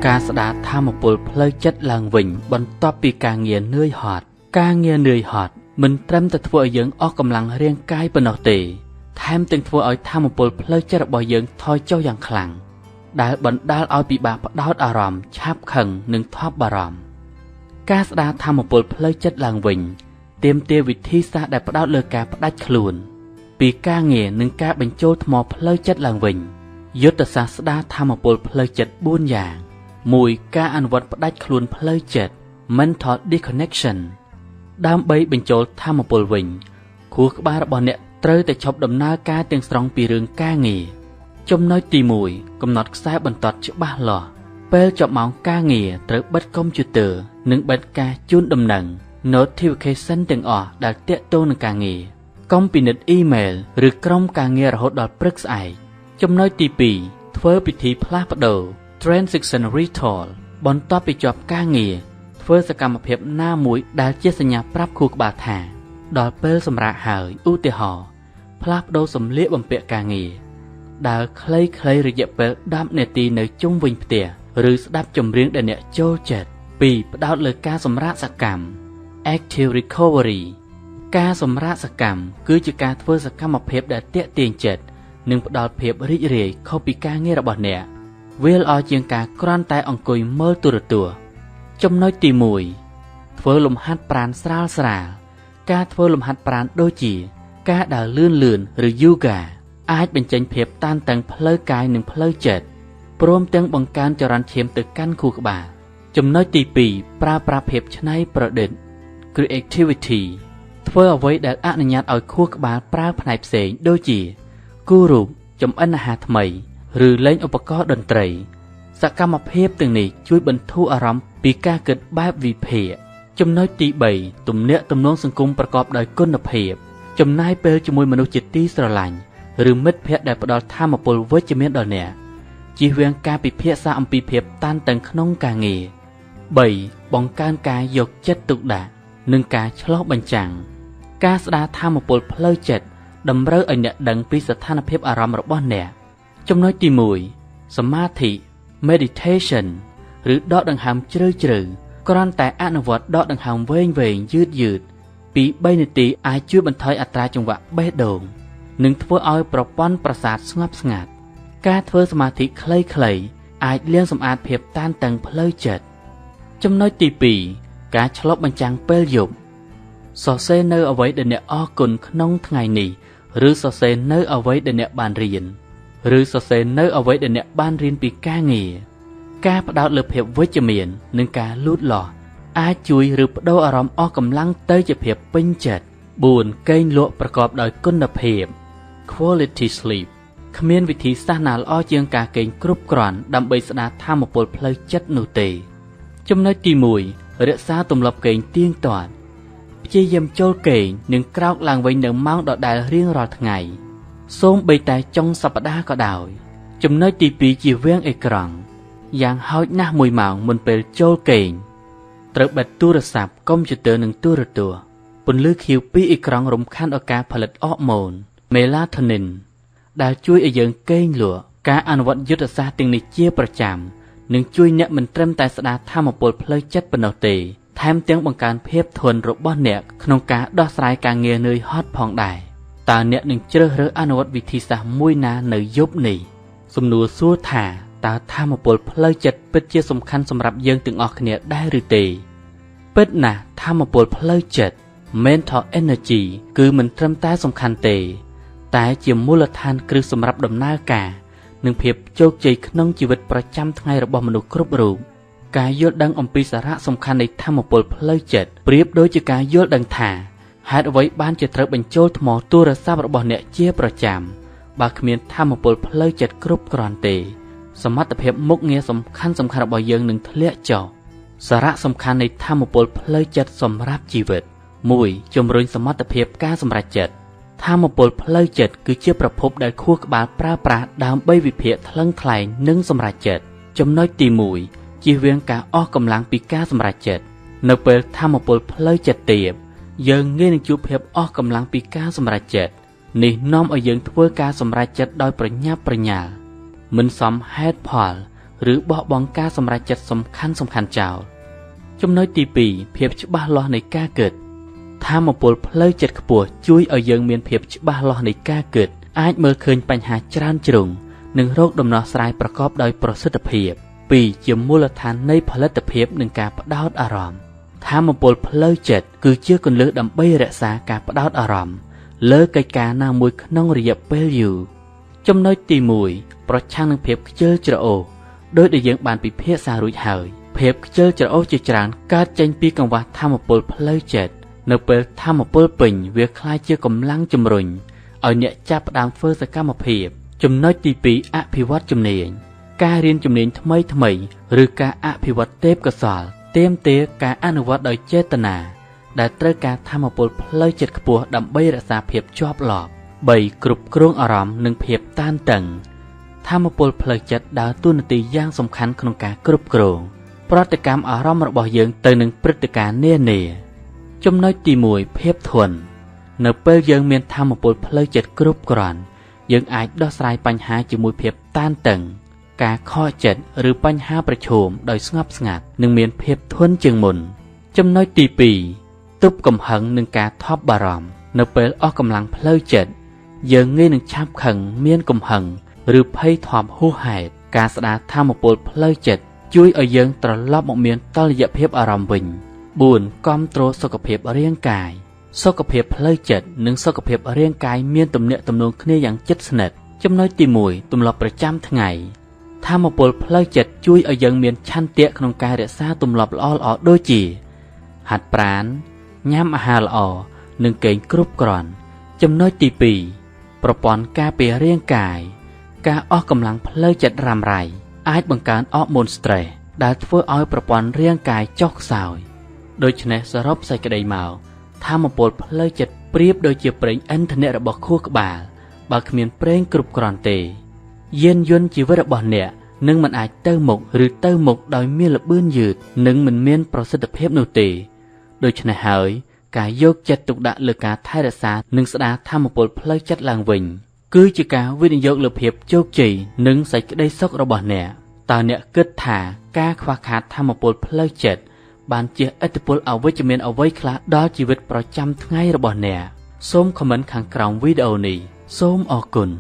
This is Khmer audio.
ការស្ដារធម៌ពលផ្លូវចិត្តឡើងវិញបន្ទាប់ពីការងារនឿយហត់មិនត្រឹមតែធ្វើឲ្យយើងអស់កម្លាំងរាងកាយប៉ុណ្ណោះទេថែមទាំងធ្វើឲ្យធម៌ពលផ្លូវចិត្តរបស់យើងថយចុះយ៉ាងខ្លាំងដែលបណ្ដាលឲ្យពិបាកផ្ដោតអារម្មណ៍ឆាប់ខឹងនិងថប់បារម្ភការស្ដារធម៌ពលផ្លូវចិត្តឡើងវិញទាមទារវិធីសាស្ត្រដែលផ្ដោតលើការផ្ដាច់ខ្លួនពីការងារនិងការបញ្ចូលថ្មផ្លូវចិត្តឡើងវិញយុទ្ធសាស្ត្រស្ដារធម៌ពលផ្លូវចិត្ត4យ៉ាង 1. ការអនុវត្តផ្ដាច់ខ្លួនផ្លូវចិត្ត Mental Disconnection ដើម្បីបញ្ចូលធម៌ពលវិញខួរក្បាលរបស់អ្នកត្រូវតែឈប់ដំណើរការទាំងស្រុងពីរឿងការងារចំណុចទី 1 កំណត់ខ្សែបន្ទាត់ច្បាស់លាស់ពេលចប់ម៉ោងការងារត្រូវបិទកុំព្យូទ័រនិងបិទការជូនដំណឹង Notification ទាំងអស់ដែលទាក់ទងនឹងការងារកុំពិនិត្យអ៊ីមែលឬក្រុមការងាររហូតដល់ព្រឹកស្អែកចំណុចទី 2 ធ្វើពិធីផ្លាស់ប្ដូរ Transition Ritual បន្ទាប់ពីចប់ការងារធ្វើសកម្មភាពណាមួយដែលជាសញ្ញាប្រាប់ខួរក្បាលថាដល់ពេលសម្រាកហើយឧទាហរណ៍ផ្លាស់ប្ដូរសម្លៀកបំពាក់ការងារដើរខ្លីៗរយៈពេល10នាទីនៅជុំវិញផ្ទះឬស្ដាប់ចម្រៀងដែលអ្នកចូលចិត្ត 2. ផ្ដោតលើការសម្រាកសកម្ម Active Recovery ការសម្រាកសកម្មគឺជាការធ្វើសកម្មភាពដែលទាក់ទាញចិត្តនិងផ្ដល់ភាពរីករាយខុសពីការងាររបស់អ្នកវាល្អជាងការគ្រាន់តែអង្គុយមើលទូរទស្សន៍ចំណុចទី 1 ធ្វើលំហាត់ប្រាណស្រាលៗការធ្វើលំហាត់ប្រាណដូចជាការដើរលឿនឬយូហ្គាអាចបញ្ចេញភាពតានតឹងផ្លូវកាយនិងផ្លូវចិត្តព្រមទាំងបង្កើនចរន្តឈាមទៅកាន់ខួរក្បាលចំណុចទី 2 ប្រើប្រាស់ភាពច្នៃប្រឌិត Creativity ធ្វើអ្វីដែលអនុញ្ញាតឲ្យខួរក្បាលប្រើផ្នែកផ្សេងដូចជាគូររូបចម្អិនអាហារថ្មីឬលេងឧបករណ៍តន្ត្រីសកម្មភាពទាំងនេះជួយបន្ធូរអារម្មណ៍ពីការគិតបែបវិភាគចំណុចទី 3 ទំនាក់ទំនងសង្គមប្រកបដោយគុណភាពចំណាយពេលជាមួយមនុស្សជាទីស្រឡាញ់ឬមិត្តភ័ក្តិដែលផ្ដល់ថាមពលវិជ្ជមានដល់អ្នកជៀសវាងការពិភាក្សាអំពីភាពតានតឹងក្នុងការងារ 3. បង្កើនការយកចិត្តទុកដាក់និងការឆ្លោះបញ្ចាំងការស្ដារថាមពលផ្លូវចិត្តតម្រូវឲ្យអ្នកដឹងពីស្ថានភាពអារម្មណ៍របស់អ្នកចំណុចទី 1 សមាធិ Meditation ឬដកដង្ហើមជ្រៅគ្រាន់តែអនុវត្តដកដង្ហើមវែងយឺតពី3នាទីអាចជួយបន្ថយអត្រាចង្វាក់បេះដូងនិងធ្វើឲ្យប្រព័ន្ធប្រសាទស្ងប់ស្ងាត់ការធ្វើសមាធិខ្លីៗអាចលាងសម្អាតភាពតានតឹងផ្លូវចិត្តចំណុចទី 2 ការឆ្លុះបញ្ចាំងពេលយប់សរសេរនៅអ្វីដែលអ្នកអរគុណក្នុងថ្ងៃនេះឬសរសេរនៅអ្វីដែលអ្នកបានរៀនឬសរសេរនៅអ្វីដែលអ្នកបានរៀនពីការងារការផ្ដោតលើភាពវិជ្ជមាននិងការលូតលាស់អាចជួយឬបដូរអារម្មណ៍អស់កម្លាំងទៅជាភាពពេញចិត្ត 4. គេងលក់ប្រកបដោយគុណភាព Quality Sleep គ្មានវិធីសាស្ត្រណាល្អជាងការគេងគ្រប់គ្រាន់ដើម្បីស្ដារថាមពលផ្លូវចិត្តនោះទេចំណុចទី 1 រក្សាទម្លាប់គេងទៀងទាត់ព្យាយាមចូលគេងនិងក្រោកឡើងវិញនៅម៉ោងដដែលរៀងរាល់ថ្ងៃសូម្បីតែចុងសប្តាហ៍ក៏ដោយចំណុចទី 2 ជៀសវាងអេក្រង់យ៉ាងហោចណាស់1ម៉ោងមុនពេលចូលគេងត្រូវបិទទូរស័ព្ទកុំព្យូទ័រនិងទូរទស្សន៍ពន្លឺខៀវពីអេក្រង់រំខានដល់ការផលិតអរម៉ូន Melatonin ដែលជួយឲ្យយើងគេងលក់ការអនុវត្តយុទ្ធសាស្ត្រទាំងនេះជាប្រចាំនឹងជួយអ្នកមិនត្រឹមតែស្ដារថាមពលផ្លូវចិត្តប៉ុណ្ណោះទេថែមទាំងបង្កើនភាពធន់របស់អ្នកក្នុងការដោះស្រាយការងារនឿយហត់ផងដែរតើអ្នកនឹងជ្រើសរើសអនុវត្តវិធីសាស្ត្រមួយណានៅយប់នេះសំណួរសួរថាតើថាមពលផ្លូវចិត្តពិតជាសំខាន់សម្រាប់យើងទាំងអស់គ្នាដែរឬទេពិតណាស់ថាមពលផ្លូវចិត្ត Mental Energy គឺមិនត្រឹមតែសំខាន់ទេតែជាមូលដ្ឋានគ្រឹះសម្រាប់ដំណើរការនិងភាពជោគជ័យក្នុងជីវិតប្រចាំថ្ងៃរបស់មនុស្សគ្រប់រូបការយល់ដឹងអំពីសារៈសំខាន់នៃថាមពលផ្លូវចិត្តប្រៀបដូចជាការយល់ដឹងថាហេតុអ្វីបានជាត្រូវបញ្ចូលថ្មទូរស័ព្ទរបស់អ្នកជាប្រចាំបើគ្មានថាមពលផ្លូវចិត្តគ្រប់គ្រាន់ទេសមត្ថភាពមុខងារសំខាន់របស់យើងនឹងធ្លាក់ចុះសារៈសំខាន់នៃថាមពលផ្លូវចិត្តសម្រាប់ជីវិត 1. ជំរុញសមត្ថភាពការសម្រេចចិត្តថាមពលផ្លូវចិត្តគឺជាប្រភពដែលខួរក្បាលប្រើប្រាស់ដើម្បីវិភាគថ្លឹងថ្លែងនិងសម្រេចចិត្តចំណុចទី 1 ជៀសវាងការអស់កម្លាំងពីការសម្រេចចិត្តនៅពេលថាមពលផ្លូវចិត្តទាបយើងងាយនឹងជួបភាពអស់កម្លាំងពីការសម្រេចចិត្តនេះនាំឲ្យយើងធ្វើការសម្រេចចិត្តដោយប្រញាប់ប្រញាល់មិនសមហេតុផល ឬបោះបង់ការសម្រេចចិត្តសំខាន់ចោលចំណុចទី2ភាពច្បាស់លាស់នៃការគិតថាមពលផ្លូវចិត្តខ្ពស់ជួយឲ្យយើងមានភាពច្បាស់លាស់នៃការគិតអាចមើលឃើញបញ្ហាច្រើនជ្រុងនិងរកដំណោះស្រាយប្រកបដោយប្រសិទ្ធភាព2ជាមូលដ្ឋាននៃផលិតភាពនិងការផ្ដោតអារម្មណ៍ថាមពលផ្លូវចិត្តគឺជាគន្លឹះដើម្បីរក្សាការផ្ដោតអារម្មណ៍លើកិច្ចការណាមួយក្នុងរយៈពេលយូរចំណុចទី1ប្រឆាំងនឹងភាពខ្ជិលច្រអូសដោយដែលយើងបានពិភាក្សារួចហើយភាពខ្ជិលច្រអូសជាច្រើនកើតចេញពីកង្វះថាមពលផ្លូវចិត្តនៅពេលថាមពលពេញវាคล้ายជាកម្លាំងជំរុញឲ្យអ្នកចាប់ផ្ដើមធ្វើសកម្មភាពចំណុចទី2អភិវឌ្ឍជំនាញការរៀនជំនាញថ្មីឬការអភិវឌ្ឍទេពកោសល្យទាមទារការអនុវត្តដោយចេតនាដែលត្រូវការថាមពលផ្លូវចិត្តខ្ពស់ដើម្បីរក្សាភាពជាប់លាប់3គ្រប់គ្រងអារម្មណ៍និងភាពតានតឹងថាមពលផ្លូវចិត្តដើរតួនាទីយ៉ាងសំខាន់ក្នុងការគ្រប់គ្រងប្រតិកម្មអារម្មណ៍របស់យើងទៅនឹងព្រឹត្តិការណ៍នានាចំណុចទី1ភាពធន់នៅពេលយើងមានថាមពលផ្លូវចិត្តគ្រប់គ្រាន់យើងអាចដោះស្រាយបញ្ហាជាមួយភាពតានតឹងការខកចិត្តឬបញ្ហាប្រឈមដោយស្ងប់ស្ងាត់និងមានភាពធន់ជាងមុនចំណុចទី2ទប់កំហឹងនិងការថប់បារម្ភនៅពេលអស់កម្លាំងផ្លូវចិត្តយើងងាយនឹងឆាប់ខឹងមានកំហឹងឬភ័យថប់ហួសហេតុការស្ដារថាមពលផ្លូវចិត្តជួយឲ្យយើងត្រឡប់មកមានតុល្យភាពអារម្មណ៍វិញ4គាំទ្រសុខភាពរាងកាយសុខភាពផ្លូវចិត្តនិងសុខភាពរាងកាយមានទំនាក់ទំនងគ្នាយ៉ាងជិតស្និទ្ធចំណុចទី1ទម្លាប់ប្រចាំថ្ងៃថាមពលផ្លូវចិត្តជួយឲ្យយើងមានឆន្ទៈក្នុងការរក្សាទម្លាប់ល្អៗដូចជាហាត់ប្រាណញ៉ាំអាហារល្អនិងគេងគ្រប់គ្រាន់ចំណុចទី2ប្រព័ន្ធការពាររាងកាយការអស់កម្លាំងផ្លូវចិត្តរ៉ាំរ៉ៃអាចបង្កើនអរម៉ូនស្ត្រេសដែលធ្វើឲ្យប្រព័ន្ធរាងកាយចុះខ្សោយដូច្នេះសរុបសេចក្តីមកថាមពលផ្លូវចិត្តប្រៀបដូចជាប្រេងឥន្ធនៈរបស់ខួរក្បាលបើគ្មានប្រេងគ្រប់គ្រាន់ទេយានយន្តជីវិតរបស់អ្នកនឹងមិនអាចទៅមុខឬទៅមុខដោយមានល្បឿនយឺតនិងមិនមានប្រសិទ្ធភាពនោះទេដូច្នេះហើយការយកចិត្តទុកដាក់លើការថែរក្សានិងស្ដារថាមពលផ្លូវចិត្តឡើងវិញគឺជាការវិនិយោគលើភាពជោគជ័យនិងសេចក្តីសុខរបស់អ្នកតើអ្នកគិតថាការខ្វះខាតថាមពលផ្លូវចិត្តបានជះឥទ្ធិពលអវិជ្ជមានអ្វីខ្លះដល់ជីវិតប្រចាំថ្ងៃរបស់អ្នកសូមខមមិនខាងក្រោមវីដេអូនេះសូមអរគុណ